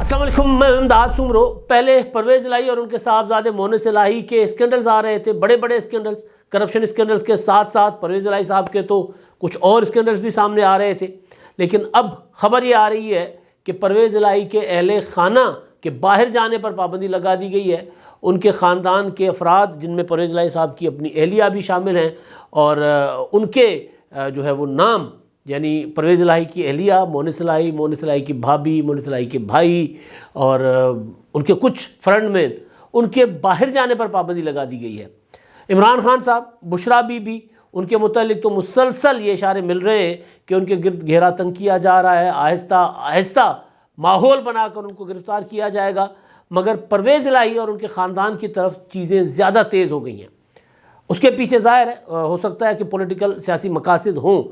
السلام علیکم، میں امداد سمرو۔ پہلے پرویز الہی اور ان کے صاحبزادے مونس الہی کے اسکینڈلز آ رہے تھے، بڑے بڑے اسکینڈلز، کرپشن اسکینڈلز کے ساتھ ساتھ پرویز الہی صاحب کے تو کچھ اور اسکینڈلز بھی سامنے آ رہے تھے۔ لیکن اب خبر یہ آ رہی ہے کہ پرویز الہی کے اہل خانہ کے باہر جانے پر پابندی لگا دی گئی ہے۔ ان کے خاندان کے افراد، جن میں پرویز الہی صاحب کی اپنی اہلیہ بھی شامل ہیں، اور ان کے جو ہے وہ نام، یعنی پرویز الہی کی اہلیہ مونس الہی، مونس الہی کی بھابھی، مونس الہی کے بھائی اور ان کے کچھ فرنٹ مین، ان کے باہر جانے پر پابندی لگا دی گئی ہے۔ عمران خان صاحب، بشرا بی بی، ان کے متعلق تو مسلسل یہ اشارے مل رہے ہیں کہ ان کے گرد گھیرا تنگ کیا جا رہا ہے، آہستہ آہستہ ماحول بنا کر ان کو گرفتار کیا جائے گا، مگر پرویز الہی اور ان کے خاندان کی طرف چیزیں زیادہ تیز ہو گئی ہیں۔ اس کے پیچھے ظاہر ہے ہو سکتا ہے کہ پولیٹیکل سیاسی مقاصد ہوں،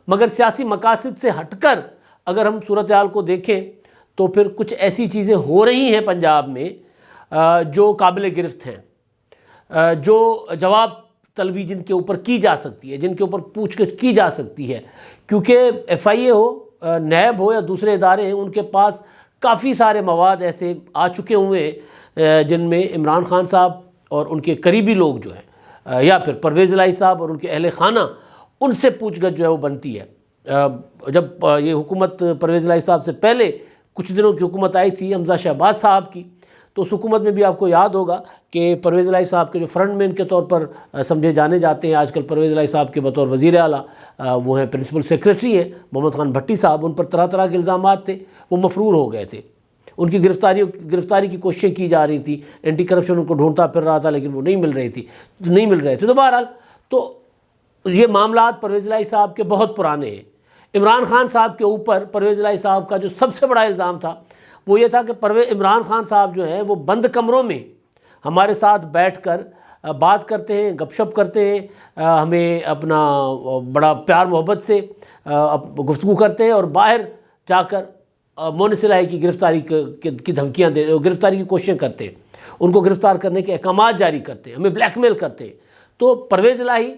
مگر سیاسی مقاصد سے ہٹ کر اگر ہم صورتحال کو دیکھیں تو پھر کچھ ایسی چیزیں ہو رہی ہیں پنجاب میں جو قابل گرفت ہیں، جو جواب طلبی جن کے اوپر کی جا سکتی ہے، جن کے اوپر پوچھ گچھ کی جا سکتی ہے، کیونکہ ایف آئی اے ہو، نیب ہو یا دوسرے ادارے ہیں، ان کے پاس کافی سارے مواد ایسے آ چکے ہوئے ہیں جن میں عمران خان صاحب اور ان کے قریبی لوگ جو ہیں، یا پھر پرویز الہی صاحب اور ان کے اہل خانہ، ان سے پوچھ گچھ جو ہے وہ بنتی ہے۔ جب یہ حکومت پرویز الہی صاحب سے پہلے کچھ دنوں کی حکومت آئی تھی حمزہ شہباز صاحب کی، تو اس حکومت میں بھی آپ کو یاد ہوگا کہ پرویز الہی صاحب کے جو فرنٹ مین کے طور پر سمجھے جانے جاتے ہیں آج کل، پرویز الہی صاحب کے بطور وزیر اعلیٰ وہ ہیں پرنسپل سیکریٹری ہیں محمد خان بھٹی صاحب، ان پر طرح طرح کے الزامات تھے، وہ مفرور ہو گئے تھے، ان کی گرفتاری کی کوششیں کی جا رہی تھی، اینٹی کرپشن ان کو ڈھونڈتا پھر رہا تھا لیکن وہ نہیں مل رہے تھے۔ تو بہرحال تو یہ معاملات پرویز الہی صاحب کے بہت پرانے ہیں۔ عمران خان صاحب کے اوپر پرویز الہی صاحب کا جو سب سے بڑا الزام تھا وہ یہ تھا کہ عمران خان صاحب جو ہیں وہ بند کمروں میں ہمارے ساتھ بیٹھ کر بات کرتے ہیں، گپ شپ کرتے ہیں، ہمیں اپنا بڑا پیار محبت سے گفتگو کرتے ہیں، اور باہر جا کر مونس الہی کی گرفتاری کی دھمکیاں گرفتاری کی کوششیں کرتے ہیں، ان کو گرفتار کرنے کے احکامات جاری کرتے ہیں، ہمیں بلیک میل کرتے ہیں۔ تو پرویز الہی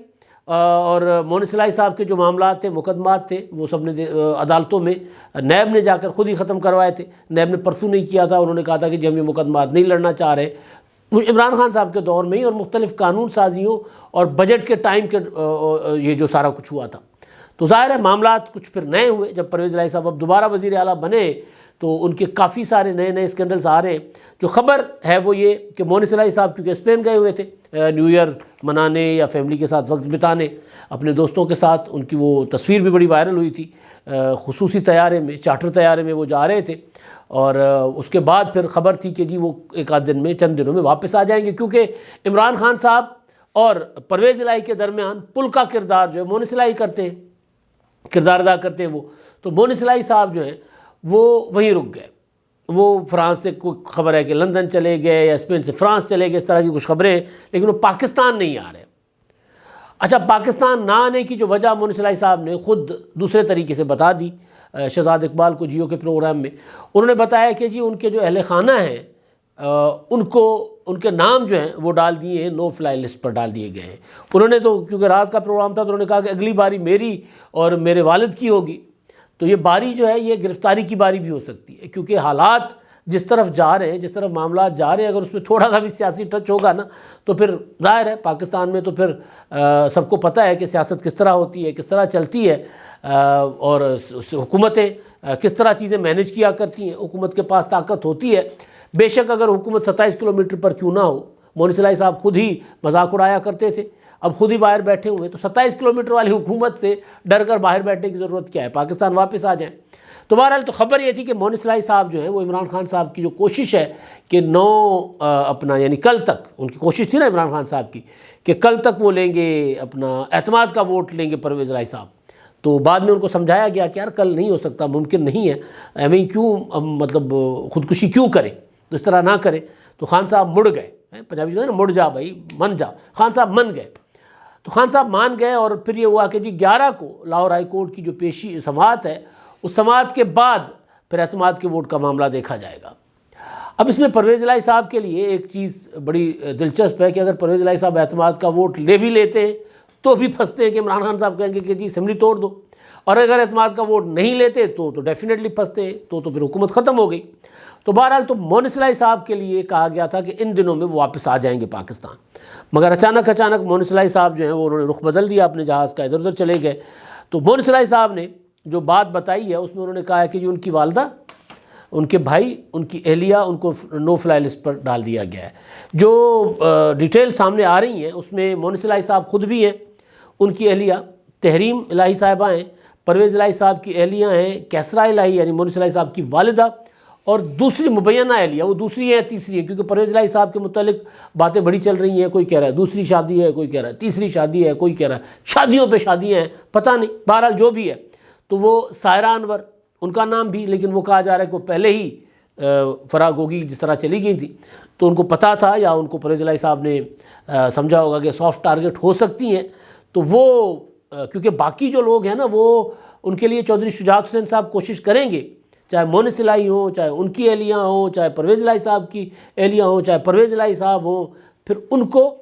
اور مونس الہی صاحب کے جو معاملات تھے، مقدمات تھے، وہ سب نے عدالتوں میں نیب نے جا کر خود ہی ختم کروائے تھے۔ نیب نے پرسوں نہیں کیا تھا، انہوں نے کہا تھا کہ ہم یہ مقدمات نہیں لڑنا چاہ رہے، عمران خان صاحب کے دور میں ہی، اور مختلف قانون سازیوں اور بجٹ کے ٹائم کے یہ جو سارا کچھ ہوا تھا۔ تو ظاہر ہے معاملات کچھ پھر نئے ہوئے جب پرویز الہی صاحب اب دوبارہ وزیر اعلیٰ بنے، تو ان کے کافی سارے نئے اسکینڈلز آ رہے ہیں۔ جو خبر ہے وہ یہ کہ مونس الہی صاحب کیونکہ اسپین گئے ہوئے تھے نیو ایئر منانے یا فیملی کے ساتھ وقت بتانے، اپنے دوستوں کے ساتھ، ان کی وہ تصویر بھی بڑی وائرل ہوئی تھی، خصوصی طیارے میں، چارٹر طیارے میں وہ جا رہے تھے، اور اس کے بعد پھر خبر تھی کہ جی وہ ایک آدھ دن میں، چند دنوں میں واپس آ جائیں گے، کیونکہ عمران خان صاحب اور پرویز الہی کے درمیان پل کا کردار جو ہے مونس الہی کرتے ہیں، کردار ادا کرتے ہیں وہ، تو مونس الہی صاحب جو ہیں وہ وہیں رک گئے۔ وہ فرانس سے کوئی خبر ہے کہ لندن چلے گئے یا اسپین سے فرانس چلے گئے، اس طرح کی کچھ خبریں ہیں، لیکن وہ پاکستان نہیں آ رہے۔ اچھا، پاکستان نہ آنے کی جو وجہ مونس الہی صاحب نے خود دوسرے طریقے سے بتا دی شہزاد اقبال کو جیو کے پروگرام میں۔ انہوں نے بتایا کہ جی ان کے جو اہل خانہ ہیں ان کے نام جو ہیں وہ ڈال دیے ہیں، نو فلائی لسٹ پر ڈال دیے گئے ہیں۔ انہوں نے تو کیونکہ رات کا پروگرام تھا تو انہوں نے کہا کہ اگلی باری میری اور میرے والد کی ہوگی، تو یہ باری جو ہے یہ گرفتاری کی باری بھی ہو سکتی ہے، کیونکہ حالات جس طرف جا رہے ہیں، جس طرف معاملات جا رہے ہیں، اگر اس میں تھوڑا سا بھی سیاسی ٹچ ہوگا نا تو پھر ظاہر ہے پاکستان میں تو پھر سب کو پتہ ہے کہ سیاست کس طرح ہوتی ہے، کس طرح چلتی ہے، اور حکومتیں کس طرح چیزیں مینیج کیا کرتی ہیں۔ حکومت کے پاس طاقت ہوتی ہے، بے شک اگر حکومت 27 کلومیٹر پر کیوں نہ ہو، مونس الہی صاحب خود ہی مذاق اڑایا کرتے تھے، اب خود ہی باہر بیٹھے ہوئے، تو 27 کلومیٹر والی حکومت سے ڈر کر باہر بیٹھنے کی ضرورت کیا ہے، پاکستان واپس آ جائیں۔ تو بہرحال تو خبر یہ تھی کہ مونس الہی صاحب جو ہیں وہ عمران خان صاحب کی جو کوشش ہے کہ اپنا یعنی کل تک، ان کی کوشش تھی نا عمران خان صاحب کی کہ کل تک وہ لیں گے اپنا اعتماد کا ووٹ لیں گے پرویز الہی صاحب، تو بعد میں ان کو سمجھایا گیا کہ یار کل نہیں ہو سکتا، ممکن نہیں ہے، ایویں کیوں مطلب خودکشی کیوں کریں، تو اس طرح نہ کریں۔ تو خان صاحب مڑ گئے، پنجابی کہتے ہیں نا مڑ جا بھائی، من جا، خان صاحب من گئے۔ تو خان صاحب مان گئے، اور پھر یہ ہوا کہ جی 11 کو لاہور ہائی کورٹ کی جو سماعت ہے، اس سماعت کے بعد پھر اعتماد کے ووٹ کا معاملہ دیکھا جائے گا۔ اب اس میں پرویز الہی صاحب کے لیے ایک چیز بڑی دلچسپ ہے کہ اگر پرویز الہی صاحب اعتماد کا ووٹ لے بھی لیتے ہیں تو بھی پھنستے ہیں کہ عمران خان صاحب کہیں گے کہ جی اسمبلی توڑ دو، اور اگر اعتماد کا ووٹ نہیں لیتے تو ڈیفینیٹلی پھنستے ہیں، تو پھر حکومت ختم ہو گئی۔ تو بہرحال تو مونس الہی صاحب کے لیے کہا گیا تھا کہ ان دنوں میں وہ واپس آ جائیں گے پاکستان، مگر اچانک مونس الہی صاحب جو ہیں وہ انہوں نے رخ بدل دیا اپنے جہاز کا، ادھر ادھر چلے گئے۔ تو مونس الہی صاحب نے جو بات بتائی ہے اس میں انہوں نے کہا ہے کہ جی ان کی والدہ، ان کے بھائی، ان کی اہلیہ، ان کو نو فلائی لسٹ پر ڈال دیا گیا ہے۔ جو ڈیٹیل سامنے آ رہی ہیں اس میں مونس الہی صاحب خود بھی ہیں، ان کی اہلیہ تحریم الہی صاحبہ ہیں، پرویز الہی صاحب کی اہلیہ ہیں کیسرا الہی یعنی مونس الہی صاحب کی والدہ، اور دوسری مبینہ اہلیہ، وہ دوسری ہے تیسری ہے، کیونکہ پرویز الہی صاحب کے متعلق باتیں بڑی چل رہی ہیں، کوئی کہہ رہا ہے دوسری شادی ہے، کوئی کہہ رہا ہے تیسری شادی ہے، کوئی کہہ رہا ہے شادیوں پہ شادیاں ہیں، پتہ نہیں، بہرحال جو بھی ہے۔ تو وہ سائرہ انور ان کا نام بھی، لیکن وہ کہا جا رہا ہے کہ وہ پہلے ہی فراغ ہوگی جس طرح چلی گئی تھی، تو ان کو پتہ تھا یا ان کو پرویز الہی صاحب نے سمجھا ہوگا کہ سافٹ ٹارگٹ ہو سکتی ہیں، تو وہ کیونکہ باقی جو لوگ ہیں نا وہ ان کے لیے چودھری شجاعت حسین صاحب کوشش کریں گے، چاہے مونس الہی ہوں، چاہے ان کی اہلیہ ہوں، چاہے پرویز الہی صاحب کی اہلیہ ہوں، چاہے پرویز الہی صاحب ہوں، پھر ان کو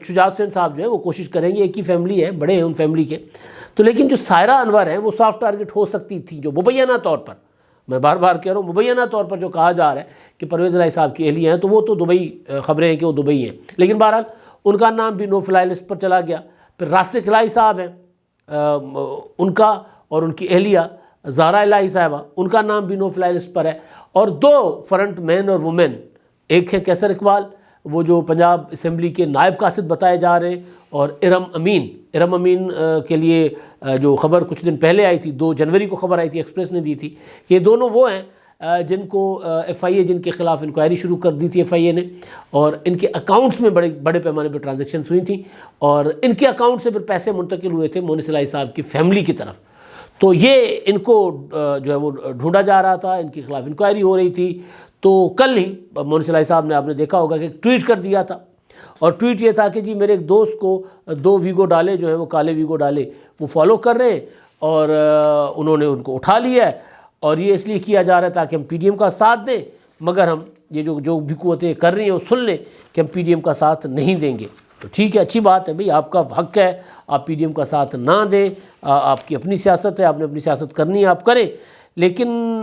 شجاعت حسین صاحب جو ہے وہ کوشش کریں گے، ایک ہی فیملی ہے، بڑے ہیں ان فیملی کے، تو لیکن جو سائرہ انور ہیں وہ سافٹ ٹارگٹ ہو سکتی تھی، جو مبینہ طور پر، میں بار بار کہہ رہا ہوں مبینہ طور پر جو کہا جا رہا ہے کہ پرویز الہی صاحب کی اہلیہ ہیں، تو وہ تو دبئی، خبریں ہیں کہ وہ دبئی ہیں، لیکن بہرحال ان کا نام بھی نو فلائی لسٹ پر چلا گیا۔ پھر راسخ الہی صاحب ہیں، ان کا اور ان کی اہلیہ زہرا الہی صاحبہ، ان کا نام بھی نو فلائی لسٹ پر ہے، اور دو فرنٹ مین اور وومن، ایک ہے کیسر اقبال، وہ جو پنجاب اسمبلی کے نائب قاصد بتائے جا رہے ہیں، اور ارم امین کے لیے جو خبر کچھ دن پہلے آئی تھی، 2 جنوری کو خبر آئی تھی، ایکسپریس نے دی تھی کہ یہ دونوں وہ ہیں جن کو ایف آئی اے، جن کے خلاف انکوائری شروع کر دی تھی ایف آئی اے نے، اور ان کے اکاؤنٹس میں بڑے پیمانے پہ ٹرانزیکشنز ہوئی تھیں، اور ان کے اکاؤنٹ سے پھر پیسے منتقل ہوئے تھے مونس الہی صاحب کی فیملی کی طرف۔ تو یہ ان کو جو ہے وہ ڈھونڈا جا رہا تھا، ان کے خلاف انکوائری ہو رہی تھی۔ تو کل ہی مونس الہی صاحب نے، آپ نے دیکھا ہوگا کہ ایک ٹویٹ کر دیا تھا، اور ٹویٹ یہ تھا کہ جی میرے ایک دوست کو 2 ویگو ڈالے جو ہیں وہ کالے ویگو ڈالے، وہ فالو کر رہے ہیں، اور انہوں نے ان کو اٹھا لیا ہے، اور یہ اس لیے کیا جا رہا ہے تاکہ ہم پی ڈی ایم کا ساتھ دیں، مگر ہم یہ جو بھی قوتیں کر رہی ہیں وہ سن لیں کہ ہم پی ڈی ایم کا ساتھ نہیں دیں گے۔ تو ٹھیک ہے، اچھی بات ہے بھئی، آپ کا حق ہے، آپ پی ڈی ایم کا ساتھ نہ دیں، آپ کی اپنی سیاست ہے، آپ نے اپنی سیاست کرنی ہے، آپ کریں، لیکن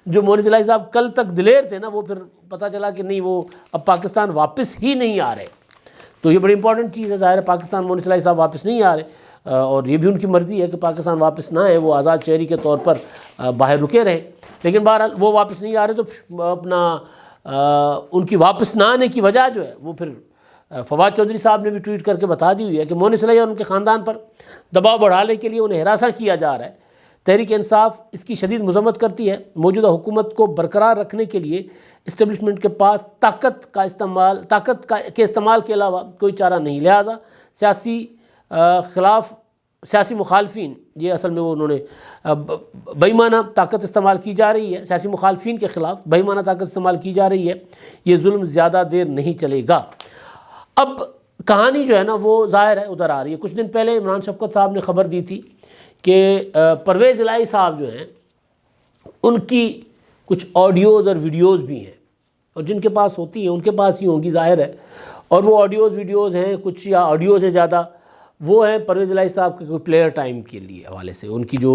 جو مونس الہی صاحب کل تک دلیر تھے نا، وہ پھر پتہ چلا کہ نہیں، وہ اب پاکستان واپس ہی نہیں آ رہے۔ تو یہ بڑی امپورٹنٹ چیز ہے، ظاہر ہے پاکستان مونس الہی صاحب واپس نہیں آ رہے، اور یہ بھی ان کی مرضی ہے کہ پاکستان واپس نہ آئے، وہ آزاد شہری کے طور پر باہر رکے رہیں، لیکن بہرحال وہ واپس نہیں آ رہے، تو اپنا ان کی واپس نہ آنے کی وجہ جو ہے وہ پھر فواد چودھری صاحب نے بھی ٹویٹ کر کے بتا دی ہوئی ہے کہ مونس الہی اور ان کے خاندان پر دباؤ بڑھانے کے لیے انہیں ہراساں کیا جا رہا ہے۔ تحریک انصاف اس کی شدید مذمت کرتی ہے، موجودہ حکومت کو برقرار رکھنے کے لیے اسٹیبلشمنٹ کے پاس طاقت کے استعمال کے علاوہ کوئی چارہ نہیں، لہٰذا سیاسی مخالفین، یہ اصل میں وہ انہوں نے بے ایمانہ طاقت استعمال کی جا رہی ہے، سیاسی مخالفین کے خلاف بے ایمانہ طاقت استعمال کی جا رہی ہے، یہ ظلم زیادہ دیر نہیں چلے گا۔ اب کہانی جو ہے نا وہ ظاہر ہے ادھر آ رہی ہے۔ کچھ دن پہلے عمران شفقت صاحب نے خبر دی تھی کہ پرویز الہی صاحب جو ہیں ان کی کچھ آڈیوز اور ویڈیوز بھی ہیں، اور جن کے پاس ہوتی ہیں ان کے پاس ہی ہوں گی، ظاہر ہے، اور وہ آڈیوز ویڈیوز ہیں کچھ، یا آڈیوز ہیں زیادہ، وہ ہیں پرویز الہی صاحب کے کوئی پلیئر ٹائم کے لیے حوالے سے، ان کی جو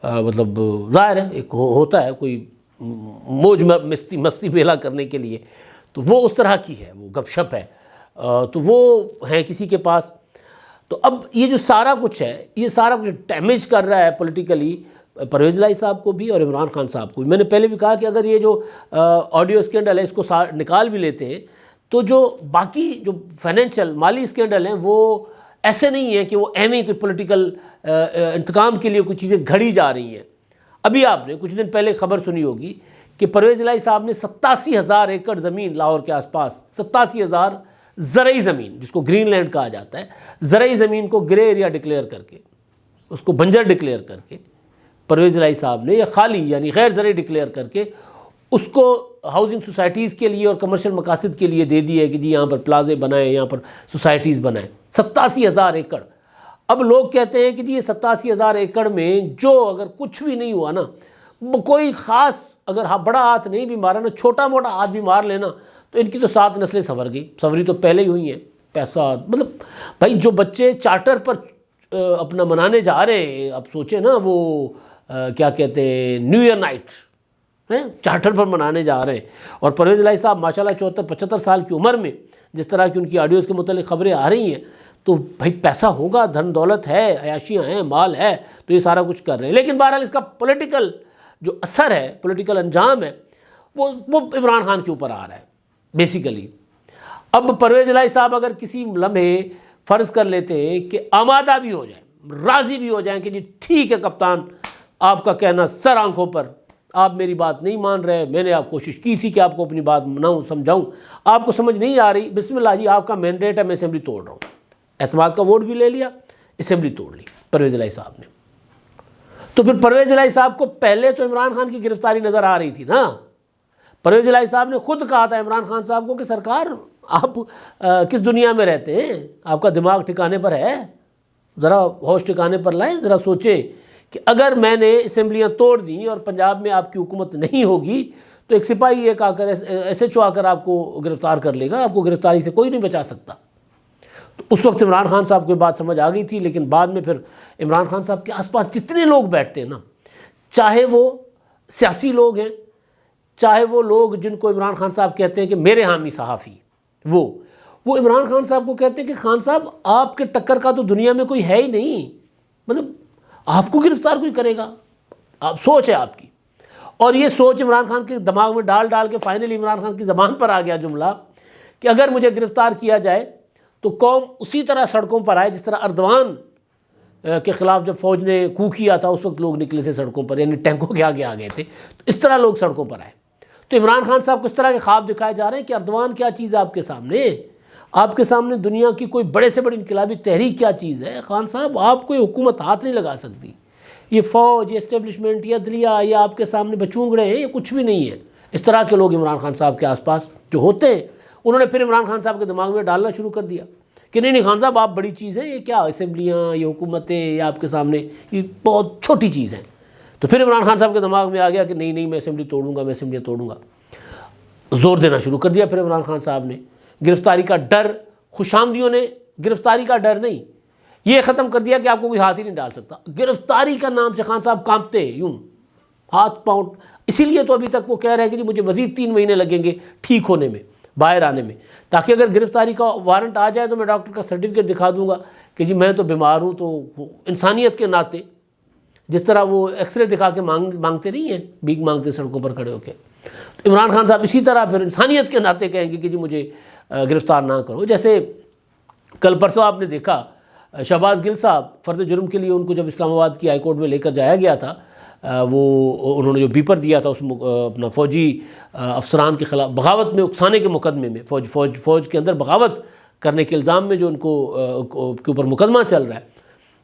مطلب ظاہر ہے ایک ہوتا ہے کوئی موج مستی میلہ کرنے کے لیے، تو وہ اس طرح کی ہے، وہ گپ شپ ہے، تو وہ ہیں کسی کے پاس۔ تو اب یہ جو سارا کچھ ہے، یہ سارا کچھ ڈیمیج کر رہا ہے پولیٹیکلی پرویز الہی صاحب کو بھی اور عمران خان صاحب کو بھی۔ میں نے پہلے بھی کہا کہ اگر یہ جو آڈیو اسکینڈل ہے اس کو نکال بھی لیتے ہیں، تو جو باقی جو فائنینشیل مالی اسکینڈل ہیں وہ ایسے نہیں ہیں کہ وہ ایویں کوئی پولیٹیکل انتقام کے لیے کوئی چیزیں گھڑی جا رہی ہیں۔ ابھی آپ نے کچھ دن پہلے خبر سنی ہوگی کہ پرویز الہی صاحب نے 87,000 ایکڑ زمین لاہور کے آس پاس، 87,000 زرعی زمین جس کو گرین لینڈ کہا جاتا ہے، زرعی زمین کو گرے ایریا ڈکلیئر کر کے، اس کو بنجر ڈکلیئر کر کے پرویز الہی صاحب نے، یا خالی یعنی غیر زرعی ڈکلیئر کر کے اس کو ہاؤسنگ سوسائٹیز کے لیے اور کمرشل مقاصد کے لیے دے دی ہے کہ جی یہاں پر پلازے بنائیں، یہاں پر سوسائٹیز بنائیں۔ 87,000 ایکڑ۔ اب لوگ کہتے ہیں کہ جی یہ 87,000 ایکڑ میں جو اگر کچھ بھی نہیں ہوا نا، کوئی خاص اگر بڑا ہاتھ نہیں بھی مارا نا، چھوٹا موٹا ہاتھ بھی مار لینا، تو ان کی تو 7 نسلیں سنور گئی، سنوری تو پہلے ہی ہوئی ہیں۔ پیسہ مطلب بھائی جو بچے چارٹر پر اپنا منانے جا رہے ہیں، اب سوچیں نا وہ کیا کہتے ہیں نیو ایئر نائٹ، چارٹر پر منانے جا رہے ہیں. اور پرویز الہی صاحب ماشاءاللہ 74-75 سال کی عمر میں جس طرح کی ان کی آڈیوز کے متعلق خبریں آ رہی ہیں تو بھائی پیسہ ہوگا، دھن دولت ہے، عیاشیاں ہیں، مال ہے، تو یہ سارا کچھ کر رہے ہیں. لیکن بہرحال اس کا پولیٹیکل جو اثر ہے، پولیٹیکل انجام ہے، وہ عمران خان کے اوپر آ رہا ہے بیسیکلی. اب پرویز الہی صاحب اگر کسی لمحے فرض کر لیتے ہیں کہ آمادہ بھی ہو جائیں، راضی بھی ہو جائیں کہ جی ٹھیک ہے کپتان، آپ کا کہنا سر آنکھوں پر، آپ میری بات نہیں مان رہے، میں نے آپ کوشش کی تھی کہ آپ کو اپنی بات سمجھاؤں، آپ کو سمجھ نہیں آ رہی، بسم اللہ جی آپ کا مینڈیٹ ہے، میں اسمبلی توڑ رہا ہوں. اعتماد کا ووٹ بھی لے لیا، اسمبلی توڑ لی پرویز الہی صاحب نے. تو پھر پرویز الہی صاحب کو پہلے تو عمران خان کی گرفتاری نظر آ رہی تھی نا. پرویز الہی صاحب نے خود کہا تھا عمران خان صاحب کو کہ سرکار آپ کس دنیا میں رہتے ہیں، آپ کا دماغ ٹھکانے پر ہے، ذرا ہوش ٹھکانے پر لائیں، ذرا سوچیں کہ اگر میں نے اسمبلیاں توڑ دیں اور پنجاب میں آپ کی حکومت نہیں ہوگی تو ایک سپاہی ایک آ کر ایس ایچ او آ کر آپ کو گرفتار کر لے گا، آپ کو گرفتاری سے کوئی نہیں بچا سکتا. تو اس وقت عمران خان صاحب کو یہ بات سمجھ آ گئی تھی. لیکن بعد میں پھر عمران خان صاحب کے آس پاس جتنے لوگ بیٹھتے ہیں نا، چاہے وہ سیاسی لوگ ہیں، چاہے وہ لوگ جن کو عمران خان صاحب کہتے ہیں کہ میرے حامی صحافی، وہ عمران خان صاحب کو کہتے ہیں کہ خان صاحب آپ کے ٹکر کا تو دنیا میں کوئی ہے ہی نہیں، مطلب آپ کو گرفتار کوئی کرے گا، آپ سوچ ہے آپ کی. اور یہ سوچ عمران خان کے دماغ میں ڈال کے فائنلی عمران خان کی زبان پر آ گیا جملہ کہ اگر مجھے گرفتار کیا جائے تو قوم اسی طرح سڑکوں پر آئے جس طرح اردوان کے خلاف جب فوج نے کو کیا تھا اس وقت لوگ نکلے تھے سڑکوں پر، یعنی ٹینکوں کے آگے آ گئے تھے، تو اس طرح لوگ سڑکوں پر آئے. تو عمران خان صاحب کو اس طرح کے خواب دکھائے جا رہے ہیں کہ اردوان کیا چیز ہے آپ کے سامنے دنیا کی کوئی بڑے سے بڑی انقلابی تحریک کیا چیز ہے. خان صاحب آپ کوئی حکومت ہاتھ نہیں لگا سکتی، یہ فوج، یہ اسٹیبلشمنٹ، یہ عدلیہ، یہ آپ کے سامنے بچونگڑے ہیں، یہ کچھ بھی نہیں ہے. اس طرح کے لوگ عمران خان صاحب کے آس پاس جو ہوتے ہیں انہوں نے پھر عمران خان صاحب کے دماغ میں ڈالنا شروع کر دیا کہ نہیں خان صاحب آپ بڑی چیز ہے، یہ کیا اسمبلیاں، یہ حکومتیں، یہ آپ کے سامنے یہ بہت چھوٹی چیز ہیں. تو پھر عمران خان صاحب کے دماغ میں آ گیا کہ نہیں میں اسمبلی توڑوں گا، میں اسمبلیاں توڑوں گا. زور دینا شروع کر دیا پھر عمران خان صاحب نے. گرفتاری کا ڈر، خوش آمدیوں نے گرفتاری کا ڈر نہیں، یہ ختم کر دیا کہ آپ کو کوئی ہاتھ ہی نہیں ڈال سکتا. گرفتاری کا نام سے خان صاحب کانپتے یوں ہاتھ پاؤں. اسی لیے تو ابھی تک وہ کہہ رہے ہیں کہ جی مجھے مزید 3 مہینے لگیں گے ٹھیک ہونے میں، باہر آنے میں، تاکہ اگر گرفتاری کا وارنٹ آ جائے تو میں ڈاکٹر کا سرٹیفکیٹ دکھا دوں گا کہ جی میں تو بیمار ہوں. تو انسانیت کے ناطے جس طرح وہ ایکس رے دکھا کے مانگتے نہیں ہیں، بھیک مانگتے سڑکوں پر کھڑے ہو کے، عمران خان صاحب اسی طرح پھر انسانیت کے ناطے کہیں گے کہ جی مجھے گرفتار نہ کرو. جیسے کل پرسوں آپ نے دیکھا شہباز گل صاحب فرد جرم کے لیے ان کو جب اسلام آباد کی ہائی کورٹ میں لے کر جایا گیا تھا، وہ انہوں نے جو بیپر دیا تھا اس اپنا فوجی افسران کے خلاف بغاوت میں اکسانے کے مقدمے میں، فوج کے اندر بغاوت کرنے کے الزام میں جو ان کو کے اوپر مقدمہ چل رہا ہے،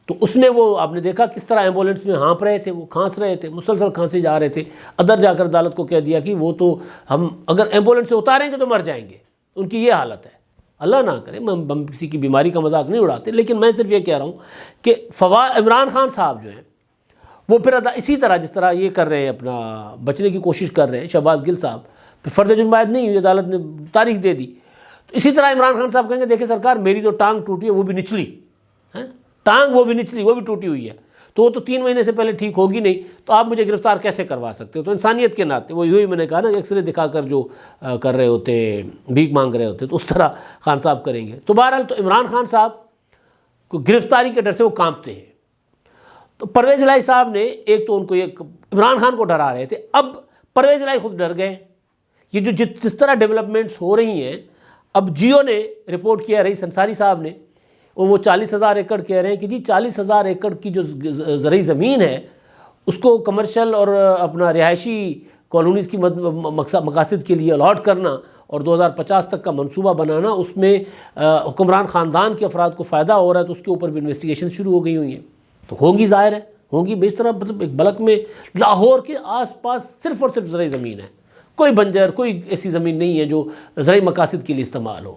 تو اس میں وہ آپ نے دیکھا کس طرح ایمبولینس میں ہانپ رہے تھے، وہ کھانس رہے تھے، مسلسل کھانسی جا رہے تھے. ادھر جا کر عدالت کو کہہ دیا کہ وہ تو ہم اگر ایمبولینس سے اتاریں گے تو مر جائیں گے، ان کی یہ حالت ہے. اللہ نہ کرے، ہم کسی کی بیماری کا مذاق نہیں اڑاتے، لیکن میں صرف یہ کہہ رہا ہوں کہ عمران خان صاحب جو ہیں وہ پھر اسی طرح جس طرح یہ کر رہے ہیں، اپنا بچنے کی کوشش کر رہے ہیں شہباز گل صاحب، پھر فرد جرم عائد نہیں ہوئی، عدالت نے تاریخ دے دی. تو اسی طرح عمران خان صاحب کہیں گے دیکھیں سرکار میری تو ٹانگ ٹوٹی ہے، وہ بھی نچلی ٹانگ، وہ بھی نچلی، وہ بھی ٹوٹی ہوئی ہے، تو وہ تو 3 مہینے سے پہلے ٹھیک ہوگی نہیں، تو آپ مجھے گرفتار کیسے کروا سکتے ہو. تو انسانیت کے ناطے وہ یوں ہی میں نے کہا نا ایکس رے دکھا کر جو کر رہے ہوتے ہیں، بھیک مانگ رہے ہوتے، تو اس طرح خان صاحب کریں گے. تو بہرحال تو عمران خان صاحب کو گرفتاری کے ڈر سے وہ کانپتے ہیں. تو پرویز الہی صاحب نے ایک تو ان کو عمران خان کو ڈرا رہے تھے، اب پرویز الہی خود ڈر گئے. یہ جو جس طرح ڈیولپمنٹس ہو رہی ہیں، اب جیو نے رپورٹ کیا، رئیس انصاری صاحب نے، وہ 40,000 ایکڑ کہہ رہے ہیں کہ جی 40,000 ایکڑ کی جو زرعی زمین ہے اس کو کمرشل اور اپنا رہائشی کالونیز کی مقاصد کے لیے الاٹ کرنا اور 2050 تک کا منصوبہ بنانا، اس میں حکمران خاندان کے افراد کو فائدہ ہو رہا ہے، تو اس کے اوپر بھی انویسٹیگیشن شروع ہو گئی ہوئی ہیں. تو ہوں گی، ظاہر ہے ہوں گی. اس طرح مطلب ایک بلک میں لاہور کے آس پاس صرف اور صرف زرعی زمین ہے، کوئی بنجر، کوئی ایسی زمین نہیں ہے جو زرعی مقاصد کے لیے استعمال ہو.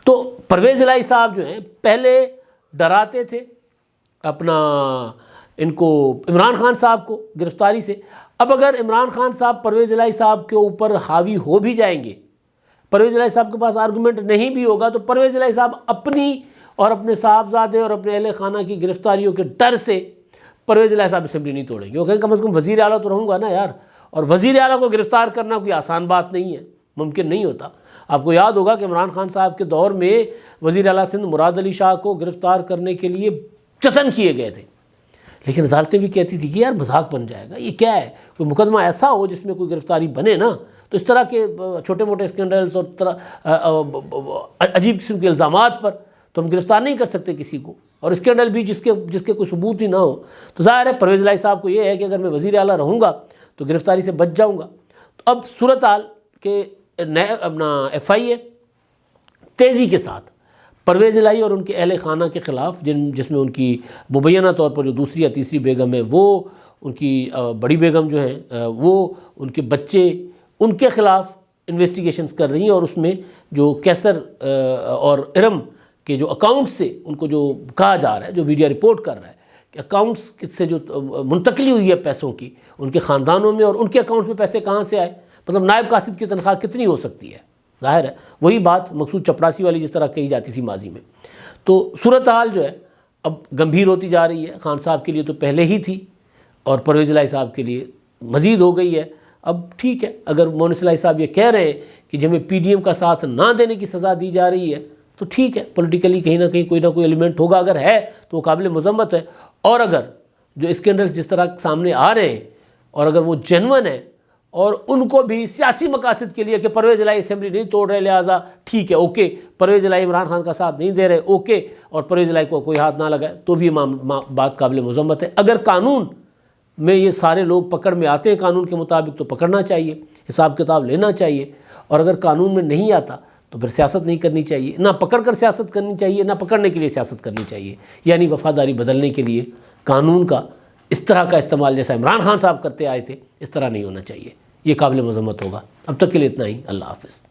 تو پرویز الہی صاحب جو ہیں پہلے ڈراتے تھے اپنا ان کو عمران خان صاحب کو گرفتاری سے. اب اگر عمران خان صاحب پرویز الہی صاحب کے اوپر حاوی ہو بھی جائیں گے، پرویز الہی صاحب کے پاس آرگومنٹ نہیں بھی ہوگا، تو پرویز الہی صاحب اپنی اور اپنے صاحبزادے اور اپنے اہل خانہ کی گرفتاریوں کے ڈر سے پرویز الہی صاحب اسمبلی نہیں توڑیں گے. وہ کہیں کم از کم وزیر اعلیٰ تو رہوں گا نا یار، اور وزیر اعلیٰ کو گرفتار کرنا کوئی آسان بات نہیں ہے، ممکن نہیں ہوتا۔ آپ کو یاد ہوگا کہ عمران خان صاحب کے دور میں وزیر اعلیٰ سندھ مراد علی شاہ کو گرفتار کرنے کے لیے جتن کیے گئے تھے، لیکن عدالتیں بھی کہتی تھی کہ یار مذاق بن جائے گا، یہ کیا ہے، کوئی مقدمہ ایسا ہو جس میں کوئی گرفتاری بنے نا، تو اس طرح کے چھوٹے موٹے اسکینڈلز اور عجیب قسم کے الزامات پر تو ہم گرفتار نہیں کر سکتے کسی کو، اور اسکینڈل بھی جس کے کوئی ثبوت ہی نہ ہو۔ تو ظاہر ہے پرویز الہی صاحب کو یہ ہے کہ اگر میں وزیر اعلیٰ رہوں گا تو گرفتاری سے بچ جاؤں گا۔ تو اب صورتحال کہ اپنا ایف آئی اے تیزی کے ساتھ پرویز الہی اور ان کے اہل خانہ کے خلاف، جس میں ان کی مبینہ طور پر جو دوسری یا تیسری بیگم ہے، وہ ان کی بڑی بیگم جو ہیں وہ ان کے بچے، ان کے خلاف انویسٹیگیشنز کر رہی ہیں، اور اس میں جو کیسر اور ارم کے جو اکاؤنٹ سے ان کو جو کہا جا رہا ہے، جو میڈیا رپورٹ کر رہا ہے کہ اکاؤنٹس سے جو منتقلی ہوئی ہے پیسوں کی ان کے خاندانوں میں، اور ان کے اکاؤنٹس میں پیسے کہاں سے آئے، مطلب نائب قاصد کی تنخواہ کتنی ہو سکتی ہے، ظاہر ہے وہی بات مقصود چپراسی والی جس طرح کہی جاتی تھی ماضی میں۔ تو صورتحال جو ہے اب گمبھیر ہوتی جا رہی ہے، خان صاحب کے لیے تو پہلے ہی تھی اور پرویز الہی صاحب کے لیے مزید ہو گئی ہے۔ اب ٹھیک ہے، اگر مونس الہی صاحب یہ کہہ رہے ہیں کہ جی ہمیں پی ڈی ایم کا ساتھ نہ دینے کی سزا دی جا رہی ہے، تو ٹھیک ہے، پولیٹیکلی کہیں نہ کہیں کوئی نہ کوئی ایلیمنٹ ہوگا، اگر ہے تو وہ قابل مذمت ہے، اور اگر جو اسکینڈلز جس طرح سامنے آ رہے ہیں اور اگر وہ جینون ہے اور ان کو بھی سیاسی مقاصد کے لیے کہ پرویز الہی اسمبلی نہیں توڑ رہے لہٰذا ٹھیک ہے اوکے، پرویز الہی عمران خان کا ساتھ نہیں دے رہے اوکے، اور پرویز الہی کو کوئی ہاتھ نہ لگائے، تو بھی بات قابل مذمت ہے۔ اگر قانون میں یہ سارے لوگ پکڑ میں آتے ہیں قانون کے مطابق تو پکڑنا چاہیے، حساب کتاب لینا چاہیے، اور اگر قانون میں نہیں آتا تو پھر سیاست نہیں کرنی چاہیے، نہ پکڑ کر سیاست کرنی چاہیے، نہ پکڑنے کے لیے سیاست کرنی چاہیے، یعنی وفاداری بدلنے کے لیے قانون کا اس طرح کا استعمال جیسا عمران خان صاحب کرتے آئے تھے اس طرح نہیں ہونا چاہیے، یہ قابل مذمت ہوگا۔ اب تک کے لیے اتنا ہی، اللہ حافظ۔